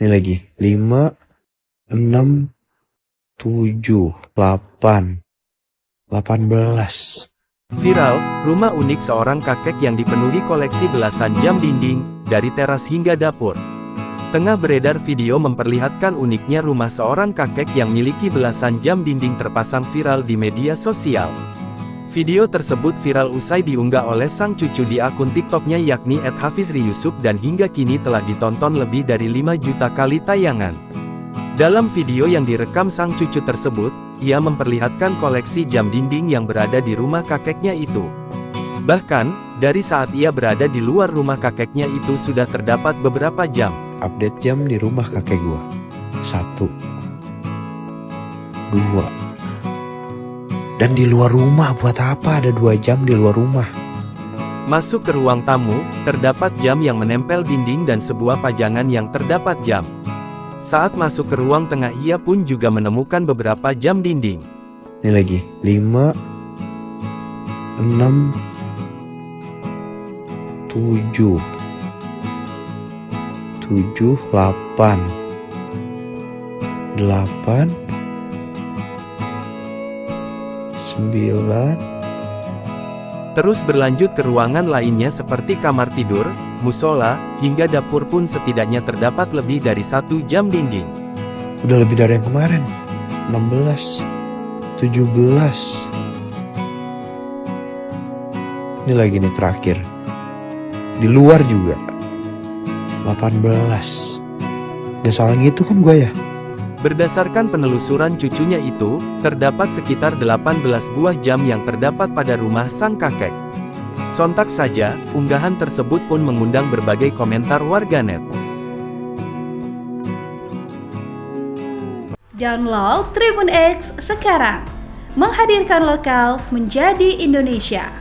Ini lagi 5, 6, 7, 8, 18. Viral, rumah unik seorang kakek yang dipenuhi koleksi belasan jam dinding, dari teras hingga dapur. Tengah beredar video memperlihatkan uniknya rumah seorang kakek yang miliki belasan jam dinding terpasang viral di media sosial. Video tersebut viral usai diunggah oleh sang cucu di akun TikToknya yakni @hafizriyusuf dan hingga kini telah ditonton lebih dari 5 juta kali tayangan. Dalam video yang direkam sang cucu tersebut, ia memperlihatkan koleksi jam dinding yang berada di rumah kakeknya itu. Bahkan, dari saat ia berada di luar rumah kakeknya itu sudah terdapat beberapa jam. Update jam di rumah kakek gua. 1, 2. Dan di luar rumah, buat apa ada 2 jam di luar rumah? Masuk ke ruang tamu, terdapat jam yang menempel dinding dan sebuah pajangan yang terdapat jam. Saat masuk ke ruang tengah ia pun juga menemukan beberapa jam dinding. Ini lagi 5, 6, 7, 8, 9, 10. Terus berlanjut ke ruangan lainnya seperti kamar tidur, musola, hingga dapur pun setidaknya terdapat lebih dari 1 jam dinding. Udah lebih dari yang kemarin. 16, 17. Ini lagi nih terakhir. Di luar juga 18. Gak salah gitu kan gue ya? Berdasarkan penelusuran cucunya itu, terdapat sekitar 18 buah jam yang terdapat pada rumah sang kakek. Sontak saja, unggahan tersebut pun mengundang berbagai komentar warganet. Download Tribun X sekarang, menghadirkan lokal menjadi Indonesia.